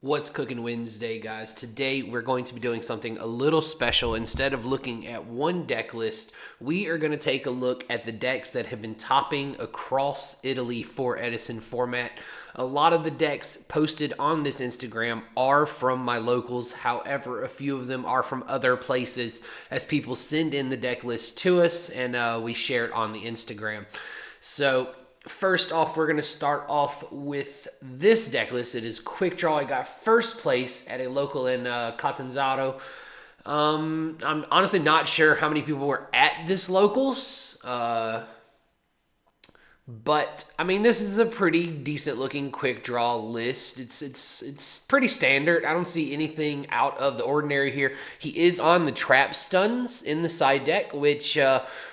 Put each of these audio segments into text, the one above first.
What's cooking Wednesday, guys? Today we're going to be doing something a little special. Instead of looking at one deck list, we are going to take a look at the decks that have been topping across Italy for Edison format. A lot of the decks posted on this Instagram are from my locals. However, a few of them are from other places as people send in the deck list to us and we share it on the Instagram. So first off, we're going to start off with this deck list. It is Quick Draw. I got first place at a local in Catanzaro. I'm honestly not sure how many people were at this locals. But I mean, this is a pretty decent looking quick draw list. It's pretty standard. I don't see anything out of the ordinary here. He is on the trap stuns in the side deck, which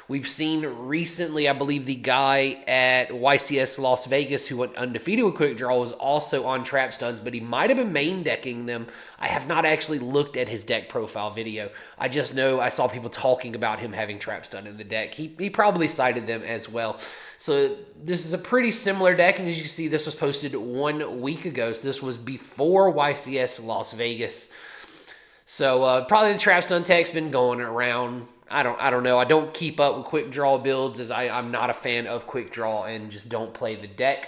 we've seen recently. I believe the guy at YCS Las Vegas who went undefeated with quick draw was also on trap stuns, but he might have been main decking them. I have not actually looked at his deck profile video. I just know I saw people talking about him having trap stun in the deck. He probably cited them as well. So this is a pretty similar deck, and as you can see, this was posted 1 week ago. So this was before YCS Las Vegas. So probably the trap stun tech's been going around. I don't know. I don't keep up with quick draw builds as I'm not a fan of quick draw and just don't play the deck.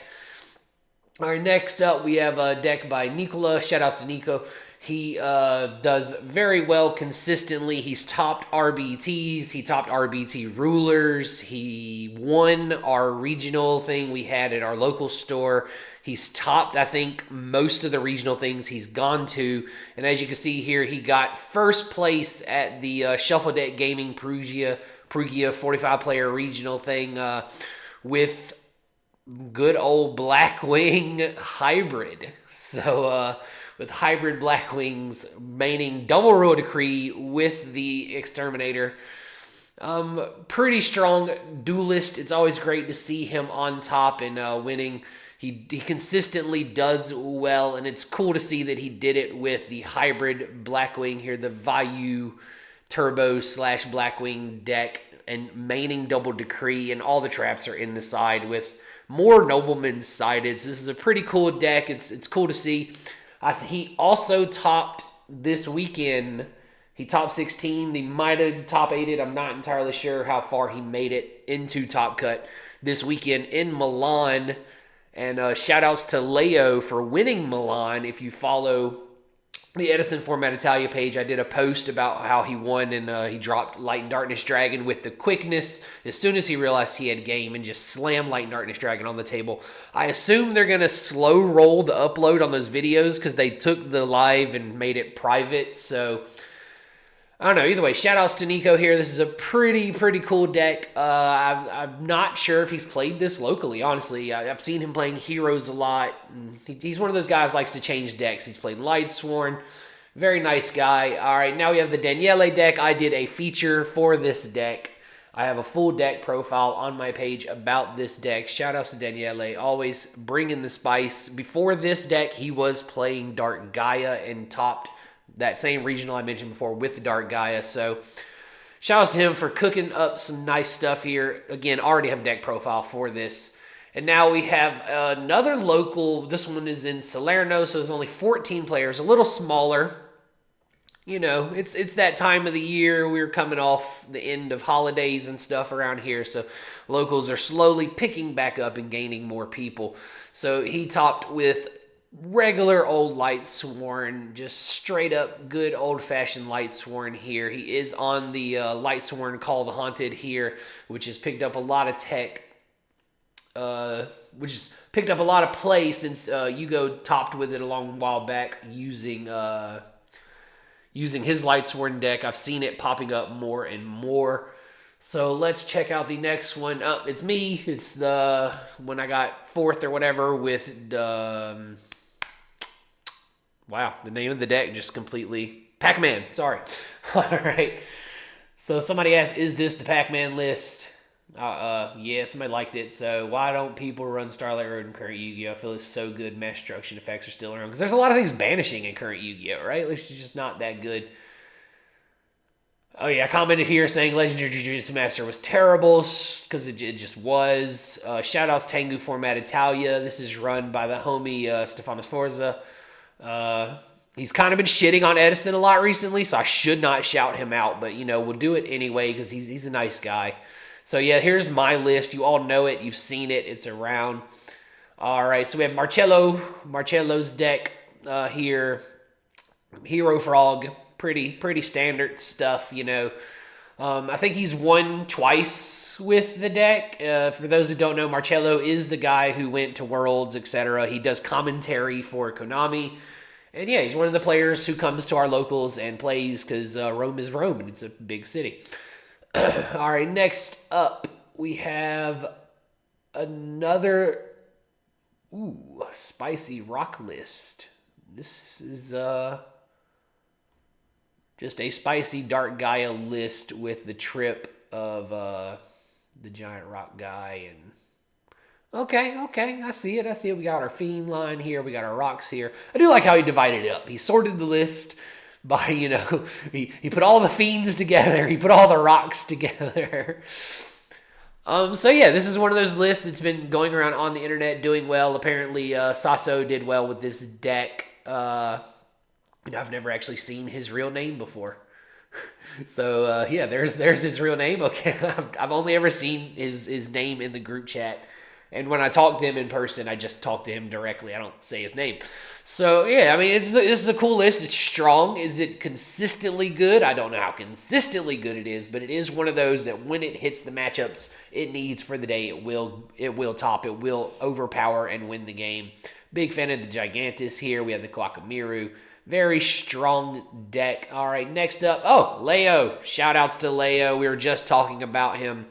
All right, next up we have a deck by Nicola. Shout outs to Nico. He does very well consistently. He's topped RBTs. He topped RBT rulers. He won our regional thing we had at our local store. He's topped, I think, most of the regional things he's gone to. And as you can see here, he got first place at the Shuffle Deck Gaming Perugia 45-player regional thing with good old Blackwing Hybrid. So, with Hybrid Blackwings maining double Royal Decree with the Exterminator. Pretty strong duelist. It's always great to see him on top and winning. He consistently does well, and it's cool to see that he did it with the Hybrid Blackwing here, the Vayu Turbo / Blackwing deck, and maining double Decree, and all the traps are in the side with more Noblemen sided. So this is a pretty cool deck. It's cool to see. He also topped this weekend. He topped 16. He might have top 8'd. I'm not entirely sure how far he made it into Top Cut this weekend in Milan. And shout outs to Leo for winning Milan. If you follow the Edison Format Italia page, I did a post about how he won, and he dropped Light and Darkness Dragon with the quickness as soon as he realized he had game and just slammed Light and Darkness Dragon on the table. I assume they're going to slow roll the upload on those videos because they took the live and made it private. So, I don't know. Either way, shout outs to Nico here. This is a pretty cool deck. I'm not sure if he's played this locally, honestly. I've seen him playing Heroes a lot. He's one of those guys likes to change decks. He's played Lightsworn. Very nice guy. All right, now we have the Daniele deck. I did a feature for this deck. I have a full deck profile on my page about this deck. Shout outs to Daniele. Always bringing the spice. Before this deck, he was playing Dark Gaia and topped that same regional I mentioned before with the Dark Gaia. So shout outs to him for cooking up some nice stuff here. Again, already have a deck profile for this. And now we have another local. This one is in Salerno, so there's only 14 players, a little smaller. You know, it's that time of the year. We're coming off the end of holidays and stuff around here, so locals are slowly picking back up and gaining more people. So he topped with regular old Lightsworn, just straight up good old-fashioned Lightsworn here. He is on the Lightsworn Call the Haunted here, which has picked up a lot of tech, which has picked up a lot of play since Hugo topped with it a long while back using his Lightsworn deck. I've seen it popping up more and more. So let's check out the next one. Oh, it's me. It's the when I got fourth or whatever with the wow, the name of the deck just completely Pac-Man. Sorry. All right. So somebody asked, "Is this the Pac-Man list?" Yeah, somebody liked it. So why don't people run Starlight Road in current Yu-Gi-Oh? I feel it's so good. Mass Destruction effects are still around because there's a lot of things banishing in current Yu-Gi-Oh, right? At least it's just not that good. Oh yeah, I commented here saying Legendary Jiu-Jitsu Master was terrible because it just was. Shout outs Tengu Format Italia. This is run by the homie Stefano Sforza. He's kind of been shitting on Edison a lot recently, so I should not shout him out, but we'll do it anyway because he's a nice guy. So yeah, here's my list. You all know it. You've seen it. It's around. All right, so we have Marcello's deck here. Hero Frog, pretty standard stuff. I think he's won twice with the deck. For those who don't know, Marcello is the guy who went to Worlds, etc. He does commentary for Konami. And yeah, he's one of the players who comes to our locals and plays because Rome is Rome and it's a big city. All right, next up we have another spicy rock list. This is just a spicy Dark Gaia list with the trip of the giant rock guy. And okay, I see it. We got our fiend line here. We got our rocks here. I do like how he divided it up. He sorted the list by, he put all the fiends together. He put all the rocks together. So yeah, this is one of those lists that's been going around on the internet doing well. Apparently, Sasso did well with this deck. I've never actually seen his real name before. So yeah, there's his real name. Okay, I've only ever seen his name in the group chat. And when I talk to him in person, I just talk to him directly. I don't say his name. So, yeah, I mean, this is a cool list. It's strong. Is it consistently good? I don't know how consistently good it is, but it is one of those that when it hits the matchups it needs for the day, it will top. It will overpower and win the game. Big fan of the Gigantus here. We have the Kwakamiru. Very strong deck. All right, next up. Oh, Leo. Shout-outs to Leo. We were just talking about him.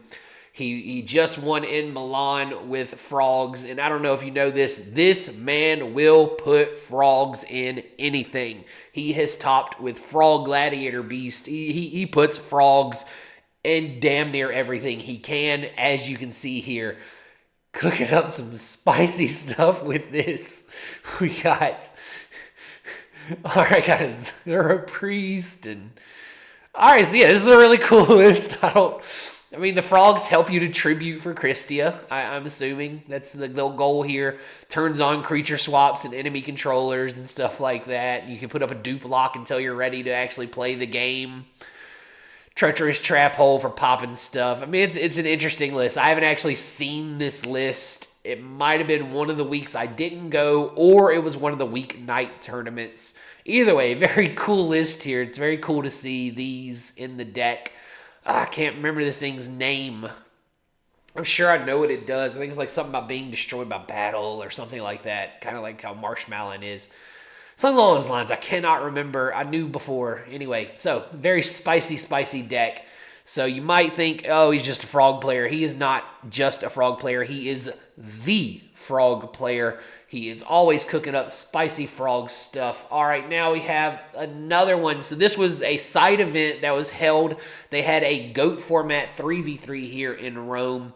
He just won in Milan with frogs, and I don't know if you know this. This man will put frogs in anything. He has topped with Frog Gladiator Beast. He puts frogs in damn near everything he can, as you can see here. Cooking up some spicy stuff with this. We got... Alright, guys. They're a priest, and... Alright, so yeah, this is a really cool list. I mean, the frogs help you to tribute for Christia, I'm assuming. That's the goal here. Turns on creature swaps and enemy controllers and stuff like that. You can put up a dupe lock until you're ready to actually play the game. Treacherous trap hole for popping stuff. I mean, it's an interesting list. I haven't actually seen this list. It might have been one of the weeks I didn't go, or it was one of the weeknight tournaments. Either way, very cool list here. It's very cool to see these in the deck. I can't remember this thing's name. I'm sure I know what it does. I think it's like something about being destroyed by battle or something like that. Kind of like how Marshmallow is. Something along those lines. I cannot remember. I knew before. Anyway, so very spicy deck. So you might think, oh, he's just a frog player. He is not just a frog player. He is the frog player. He is always cooking up spicy frog stuff. All right, now we have another one. So this was a side event that was held. They had a GOAT format 3v3 here in Rome.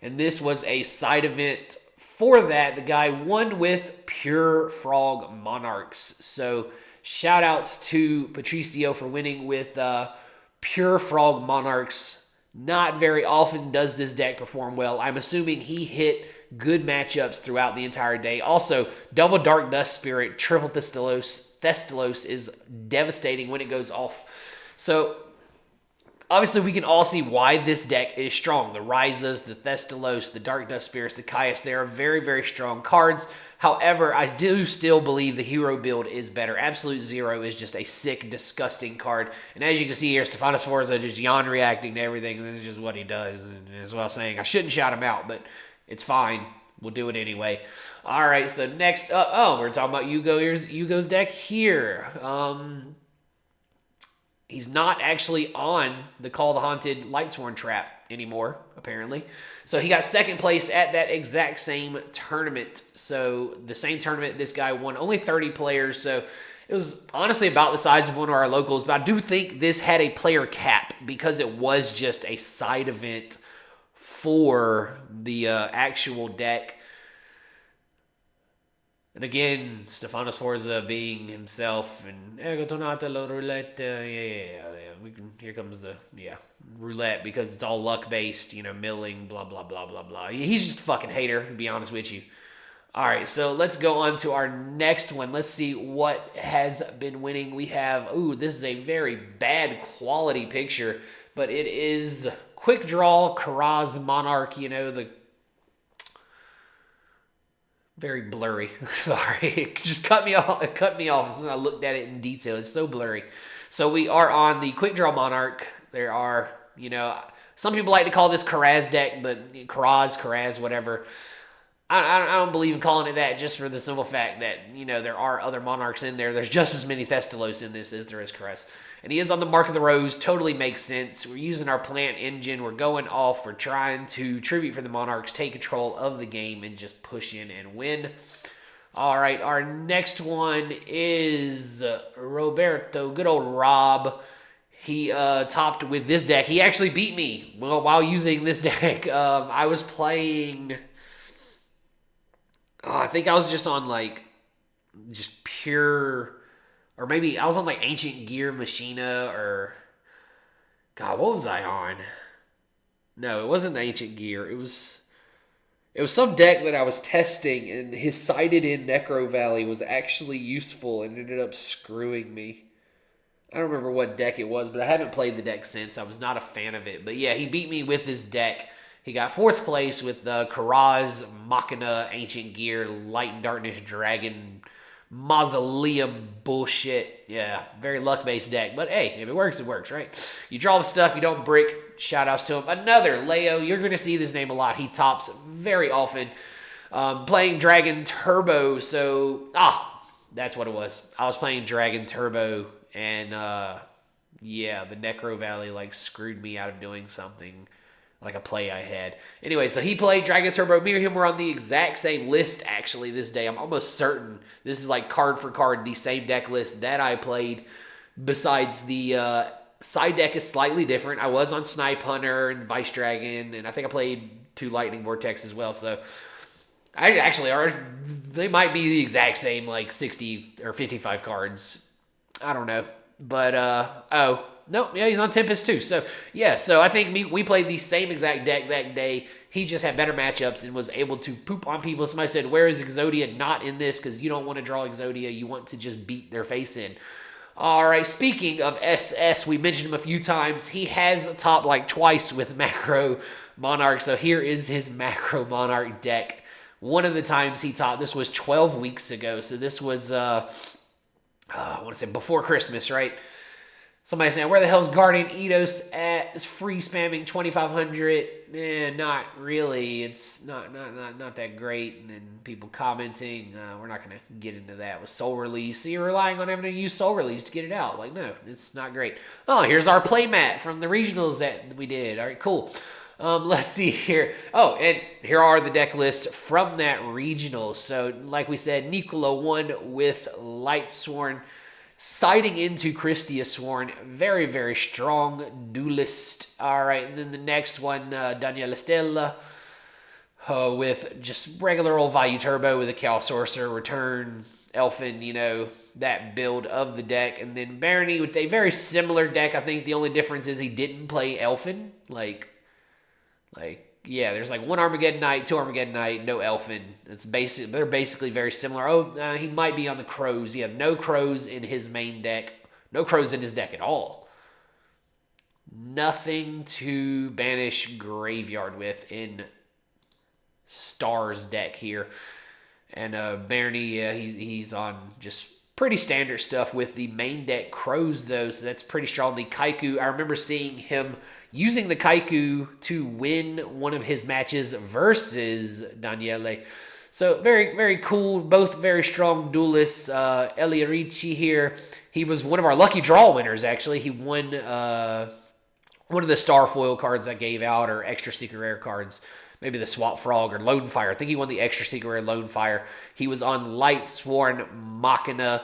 And this was a side event for that. The guy won with Pure Frog Monarchs. So shout outs to Patricio for winning with Pure Frog Monarchs. Not very often does this deck perform well. I'm assuming he hit good matchups throughout the entire day. Also, double Dark Dust Spirit, triple Thestalos is devastating when it goes off. So, obviously, we can all see why this deck is strong. The Rysas, the Thestalos, the Dark Dust Spirits, the Caius, they are very strong cards. However, I do still believe the hero build is better. Absolute Zero is just a sick, disgusting card. And as you can see here, Stefanos Forza just yawn reacting to everything. This is just what he does. And as well saying, I shouldn't shout him out, but it's fine. We'll do it anyway. All right, so next up, we're talking about Yugo's deck here. He's not actually on the Call the Haunted Lightsworn trap anymore, apparently. So he got second place at that exact same tournament. So the same tournament this guy won, only 30 players. So it was honestly about the size of one of our locals. But I do think this had a player cap because it was just a side event for the actual deck. And again, Stefanos Forza being himself, and Ego Tonata La Roulette, here comes the, roulette, because it's all luck-based, milling, blah, blah, blah, blah, blah. He's just a fucking hater, to be honest with you. All right, so let's go on to our next one. Let's see what has been winning. We have, ooh, this is a very bad quality picture, but it is Quick Draw Karaz Monarch, the very blurry. Sorry, it just cut me off. It cut me off as soon as I looked at it in detail. It's so blurry. So we are on the Quick Draw Monarch. There are, some people like to call this Karaz deck, but Karaz, whatever. I don't believe in calling it that just for the simple fact that, there are other Monarchs in there. There's just as many Thestalos in this as there is Karaz. And he is on the Mark of the Rose. Totally makes sense. We're using our plant engine. We're going off. We're trying to tribute for the Monarchs, take control of the game, and just push in and win. All right, our next one is Roberto, good old Rob. He topped with this deck. He actually beat me while using this deck. I was playing... I think I was just on just pure, or maybe I was on Ancient Gear Machina, or God, what was I on? No, it wasn't the Ancient Gear. It was some deck that I was testing, and his Sighted in Necro Valley was actually useful and ended up screwing me. I don't remember what deck it was, but I haven't played the deck since. I was not a fan of it. But yeah, he beat me with this deck. He got 4th place with the Karaz, Machina, Ancient Gear, Light and Darkness, Dragon, Mausoleum bullshit. Yeah, very luck-based deck. But hey, if it works, it works, right? You draw the stuff, you don't brick. Shout-outs to him. Another Leo. You're going to see this name a lot. He tops very often. Playing Dragon Turbo. So, that's what it was. I was playing Dragon Turbo, and yeah, the Necro Valley screwed me out of doing something. Like a play I had. Anyway, so he played Dragon Turbo. Me and him were on the exact same list, actually, this day. I'm almost certain this is card for card, the same deck list that I played. Besides, the side deck is slightly different. I was on Snipe Hunter and Vice Dragon, and I think I played 2 Lightning Vortex as well. So, they might be the exact same, 60 or 55 cards. I don't know. But, nope, yeah, he's on Tempest too. So, yeah, I think we played the same exact deck that day. He just had better matchups and was able to poop on people. Somebody said, where is Exodia not in this? Because you don't want to draw Exodia. You want to just beat their face in. All right, speaking of SS, we mentioned him a few times. He has topped twice with Macro Monarch. So here is his Macro Monarch deck. One of the times he topped, this was 12 weeks ago. So this was, I want to say before Christmas, right? Somebody saying, where the hell's Guardian Eidos at? It's free spamming 2,500. Not really. It's not that great. And then people commenting, we're not going to get into that with Soul Release. So you're relying on having to use Soul Release to get it out. No, it's not great. Oh, here's our playmat from the regionals that we did. All right, cool. Let's see here. Oh, and here are the deck list from that regional. So, like we said, Nicola won with Lightsworn. Siding into Christia Sworn, very, very strong duelist. All right, and then the next one, Daniela Stella, with just regular old Value Turbo with a Chaos Sorcerer, Return, Elfin, that build of the deck. And then Barony with a very similar deck. I think the only difference is he didn't play Elfin. Yeah, there's 1 Armageddon Knight, 2 Armageddon Knight, no Elfin. They're basically very similar. He might be on the Crows. He had no Crows in his main deck. No Crows in his deck at all. Nothing to banish Graveyard with in Star's deck here. And Barney, he's on just pretty standard stuff with the main deck Crows, though, so that's pretty strong. The Kaiku, I remember seeing him using the Kaiku to win one of his matches versus Daniele. So very, very cool. Both very strong duelists. Eliarici here, he was one of our lucky draw winners, actually. He won one of the Star Foil cards I gave out, or extra secret rare cards. Maybe the Swap Frog or Lone Fire. I think he won the extra secret rare Lone Fire. He was on Lightsworn Machina.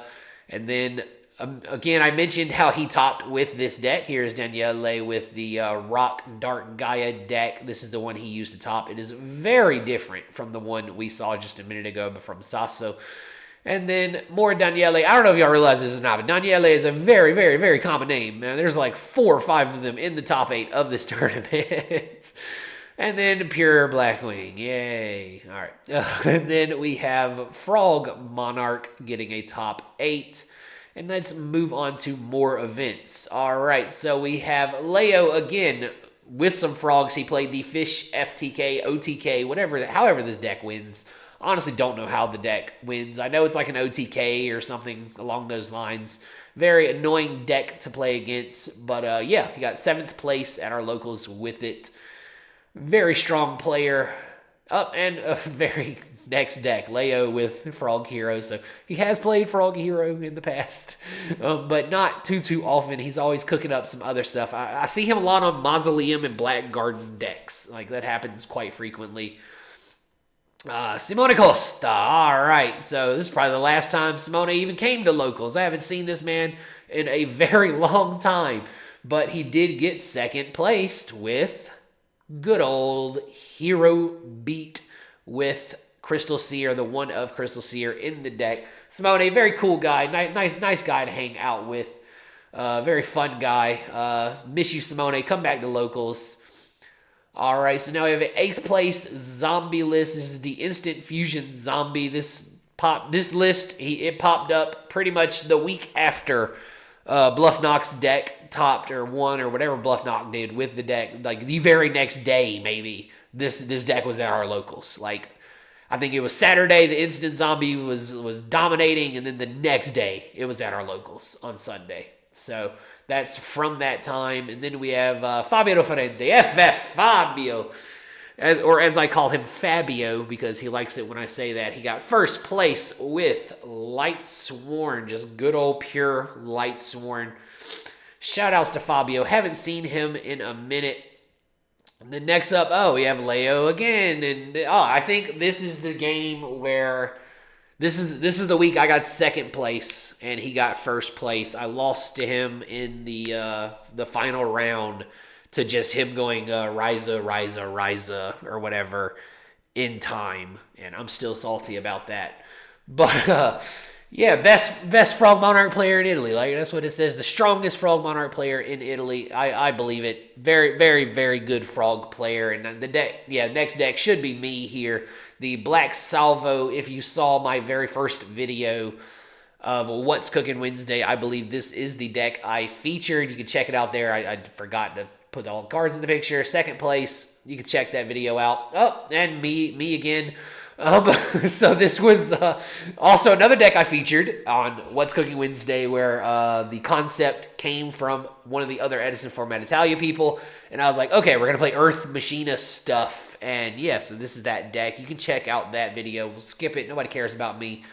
And then again, I mentioned how he topped with this deck. Here's Daniele with the Rock Dark Gaia deck. This is the one he used to top. It is very different from the one we saw just a minute ago from Sasso. And then more Daniele. I don't know if y'all realize this or not, but Daniele is a very, very, very common name. Man, there's 4 or 5 of them in the top 8 of this tournament. And then Pure Blackwing. Yay. All right. And then we have Frog Monarch getting a top 8. And let's move on to more events. All right. So we have Leo again with some frogs. He played the Fish FTK, OTK, whatever, however this deck wins. Honestly, don't know how the deck wins. I know it's like an OTK or something along those lines. Very annoying deck to play against. But yeah, he got 7th place at our locals with it. Very strong player. And a very next deck, Leo with Frog Hero. So he has played Frog Hero in the past, but not too often. He's always cooking up some other stuff. I see him a lot on Mausoleum and Black Garden decks. Like, that happens quite frequently. Simone Costa. All right. So this is probably the last time Simone even came to locals. I haven't seen this man in a very long time, but he did get 2nd placed with good old Hero Beat with Crystal Seer, the one of Crystal Seer in the deck. Simone, very cool guy. Nice guy to hang out with. Very fun guy. Miss you, Simone. Come back to locals. All right, so now we have an 8th place zombie list. This is the Instant Fusion Zombie. This list, it popped up pretty much the week after Bluff Knock's deck topped or won or whatever Bluff Knock did with the deck. Like the very next day, maybe this deck was at our locals. Like, I think it was Saturday, the Instant Zombie was dominating, and then the next day it was at our locals on Sunday. So that's from that time. And then we have Fabio Ferrente, FF Fabio, or as I call him, Fabio, because he likes it when I say that. He got 1st place with Light Sworn, just good old pure Light Sworn. Shout outs to Fabio. Haven't seen him in a minute. And then next up, we have Leo again. And I think this is the game where this is the week I got 2nd place and he got 1st place. I lost to him in the final round to just him going Ryza or whatever in time, and I'm still salty about that. But yeah, best Frog Monarch player in Italy. Like, that's what it says. The strongest Frog Monarch player in Italy. I believe it. Very, very, very good Frog player. And the deck, next deck should be me here. The Black Salvo. If you saw my very first video of What's Cooking Wednesday, I believe this is the deck I featured. You can check it out there. I forgot to put all the cards in the picture. 2nd place. You can check that video out. Oh, and me again. So this was also another deck I featured on What's Cooking Wednesday, where the concept came from one of the other Edison Format Italia people, and I was like, okay, we're going to play Earth Machina stuff, and yeah, so this is that deck. You can check out that video. We'll skip it. Nobody cares about me.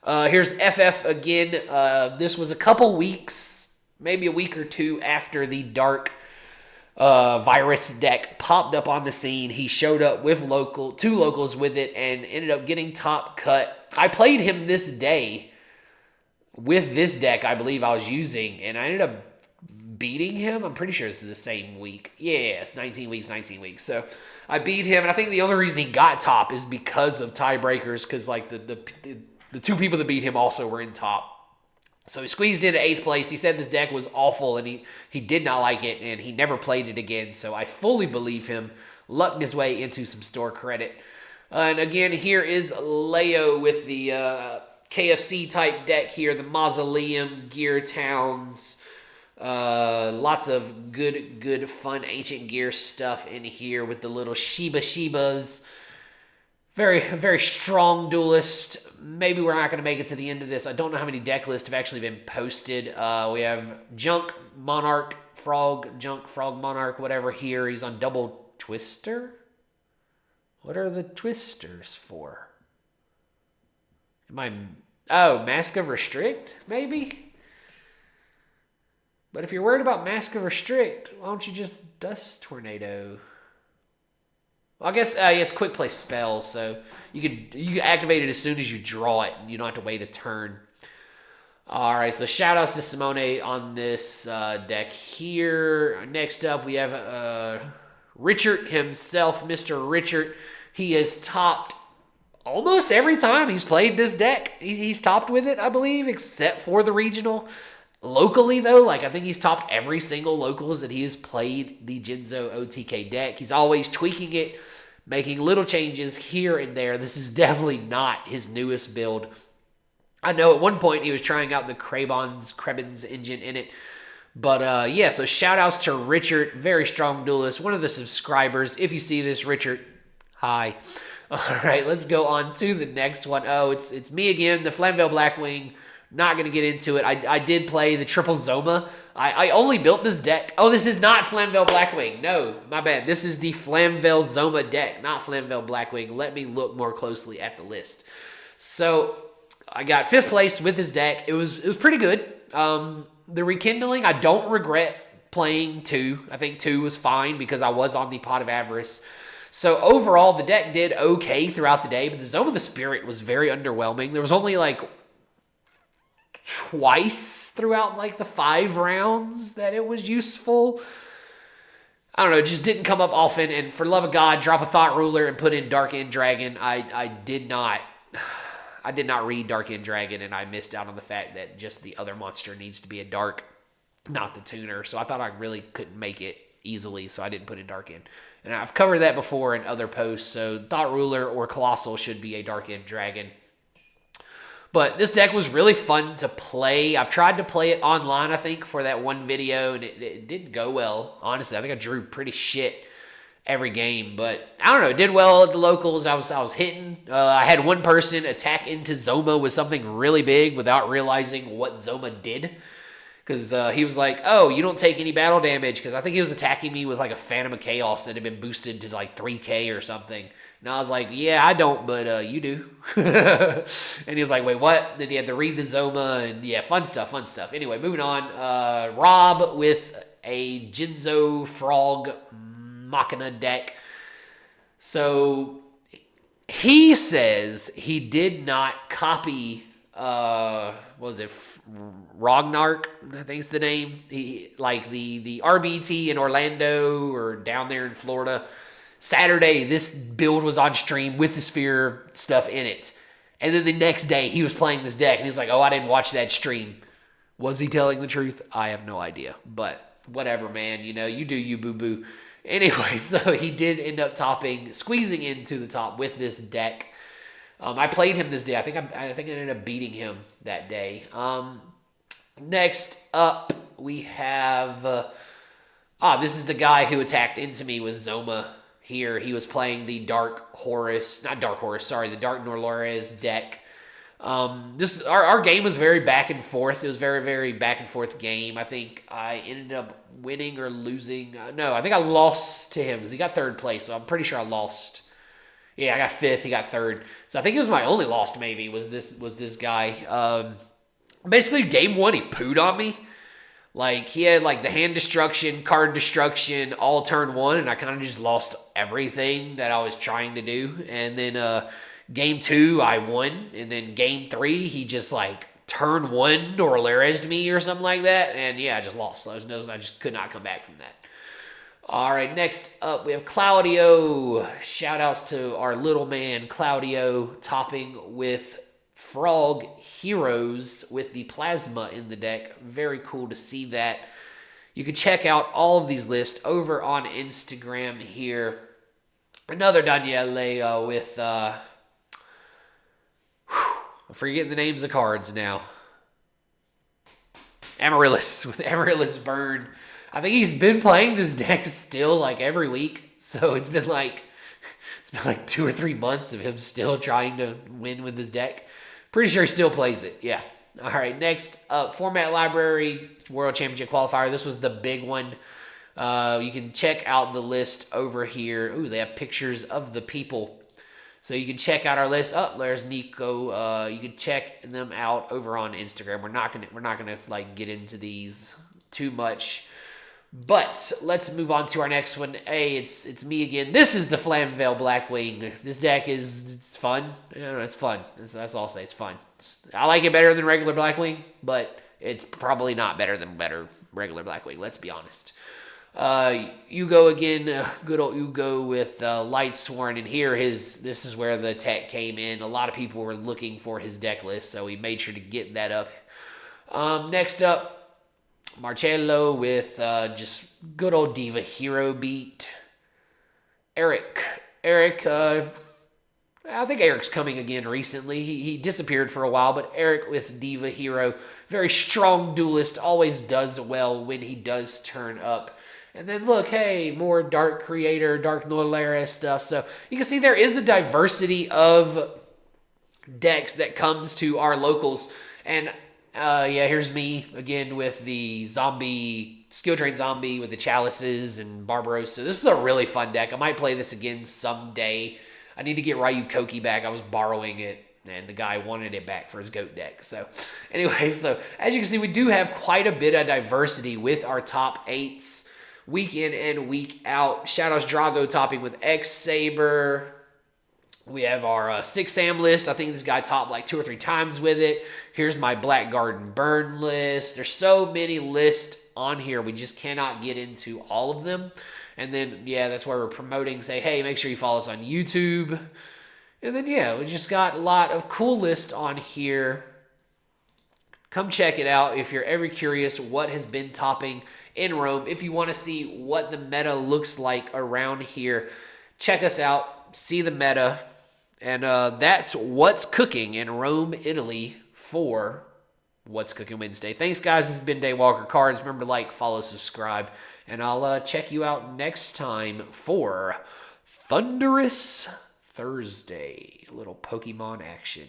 Here's FF again. This was a couple weeks, maybe a week or two after the Dark virus deck popped up on the scene. He showed up with two locals with it and ended up getting top cut. I played him this day with this deck I believe I was using, and I ended up beating him. I'm pretty sure it's the same week. Yeah, it's 19 weeks. So I beat him, and I think the only reason he got top is because of tiebreakers, because like the 2 people that beat him also were in top. So he squeezed into 8th place. He said this deck was awful, and he did not like it, and he never played it again. So I fully believe him. Lucked his way into some store credit. And again, here is Leo with the KFC type deck here. The Mausoleum, Gear Towns. Lots of good, fun Ancient Gear stuff in here with the little Shibas. Very strong duelist. Maybe we're not going to make it to the end of this. I don't know how many deck lists have actually been posted. We have Junk Monarch, Frog Monarch, whatever here. He's on Double Twister. What are the twisters for? Mask of Restrict, maybe? But if you're worried about Mask of Restrict, why don't you just Dust Tornado? Well, I guess it's quick play spells, so you can activate it as soon as you draw it, and you don't have to wait a turn. All right, so shout outs to Simone on this deck here. Next up, we have Richard himself, Mr. Richard. He has topped almost every time he's played this deck. He's topped with it, I believe, except for the regional. Locally, though, like I think he's topped every single locals that he has played the Jinzo OTK deck. He's always tweaking it, making little changes here and there. This is definitely not his newest build. I know at one point he was trying out the Krebons engine in it. But yeah, so shout outs to Richard, very strong duelist, one of the subscribers. If you see this, Richard, hi. All right, let's go on to the next one. Oh, it's me again, the Flamvell Blackwing. Not going to get into it. I did play the triple Zoma. I only built this deck. Oh, this is not Flamvell Blackwing. No, my bad. This is the Flamvell Zoma deck, not Flamvell Blackwing. Let me look more closely at the list. So I got 5th place with this deck. It was pretty good. The Rekindling, I don't regret playing 2. I think 2 was fine because I was on the Pot of Avarice. So overall, the deck did okay throughout the day, but the Zone of the Spirit was very underwhelming. There was only like twice throughout like the 5 rounds that it was useful. I don't know, it just didn't come up often. And for love of God, drop a Thought Ruler and put in Dark End Dragon. I did not read Dark End Dragon, and I missed out on the fact that just the other monster needs to be a dark, not the tuner. So I thought I really couldn't make it easily, so I didn't put in Dark End. And I've covered that before in other posts, so Thought Ruler or Colossal should be a Dark End Dragon. But this deck was really fun to play. I've tried to play it online, I think, for that one video, and it didn't go well. Honestly, I think I drew pretty shit every game, but I don't know. It did well at the locals. I was hitting. I had one person attack into Zoma with something really big without realizing what Zoma did. Because he was like, oh, you don't take any battle damage. Because I think he was attacking me with like a Phantom of Chaos that had been boosted to like 3k or something. And I was like, yeah, I don't, but you do. And he was like, wait, what? Then he had to read the Zoma, and yeah, fun stuff. Anyway, moving on. Rob with a Jinzo Frog Machina deck. So he says he did not copy, what was it, Rognark, I think is the name. Like the RBT in Orlando or down there in Florida. Saturday, this build was on stream with the Sphere stuff in it. And then the next day, he was playing this deck, and he's like, oh, I didn't watch that stream. Was he telling the truth? I have no idea. But whatever, man. You know, you do you, boo-boo. Anyway, so he did end up squeezing into the top with this deck. I played him this day. I think I ended up beating him that day. Next up, we have... this is the guy who attacked into me with Zoma. Here, he was playing the the Dark Norlores deck. Our game was very back and forth. It was very, very back and forth game. I think I ended up winning or losing. No, I think I lost to him because he got 3rd place, so I'm pretty sure I lost. Yeah, I got 5th. He got 3rd. So I think it was my only loss. Maybe was this guy. Basically, game 1, he pooed on me. Like, he had, like, the hand destruction, card destruction, all turn 1, and I kind of just lost everything that I was trying to do. And then game 2, I won. And then game 3, he just, like, turn 1 Norlares'd me or something like that. And, yeah, I just lost. I just could not come back from that. All right, next up, we have Claudio. Shout-outs to our little man, Claudio, topping with Frog Heroes with the Plasma in the deck. Very cool to see that. You can check out all of these lists over on Instagram here. Another Daniele with... I'm forgetting the names of cards now. Amaryllis with Amaryllis Burn. I think he's been playing this deck still like every week. So it's been like 2 or 3 months of him still trying to win with this deck. Pretty sure he still plays it. Yeah. All right. Next up, Format Library World Championship Qualifier. This was the big one. You can check out the list over here. Ooh, they have pictures of the people. So you can check out our list. Oh, there's Nico. You can check them out over on Instagram. We're not gonna like get into these too much. But let's move on to our next one. Hey, it's me again. This is the Flamvell Blackwing. This deck it's fun. It's fun. That's all I'll say. It's fun. I like it better than regular Blackwing, but it's probably not better than regular Blackwing. Let's be honest. Hugo again. Good old Hugo with Lightsworn, and here this is where the tech came in. A lot of people were looking for his deck list, so we made sure to get that up. Next up. Marcello with just good old Diva Hero beat. Eric. Eric, I think Eric's coming again recently. He disappeared for a while, but Eric with Diva Hero, very strong duelist, always does well when he does turn up. And then look, hey, more Dark Creator, Dark Nolera stuff. So you can see there is a diversity of decks that comes to our locals. And yeah, here's me again with the zombie, skill train zombie with the chalices and Barbarossa. This is a really fun deck. I might play this again someday. I need to get Ryu Koki back. I was borrowing it, and the guy wanted it back for his goat deck. So anyway, so as you can see, we do have quite a bit of diversity with our top 8s week in and week out. Shadows Drago topping with X-Saber. We have our 6 Sam list. I think this guy topped like 2 or 3 times with it. Here's my Black Garden Burn list. There's so many lists on here. We just cannot get into all of them. And then, yeah, that's why we're promoting. Say, hey, make sure you follow us on YouTube. And then, yeah, we just got a lot of cool lists on here. Come check it out if you're ever curious what has been topping in Rome. If you want to see what the meta looks like around here, check us out. See the meta. And that's what's cooking in Rome, Italy for What's Cooking Wednesday. Thanks, guys. This has been Dave Walker Cards. Remember to like, follow, subscribe. And I'll check you out next time for Thunderous Thursday. A little Pokemon action.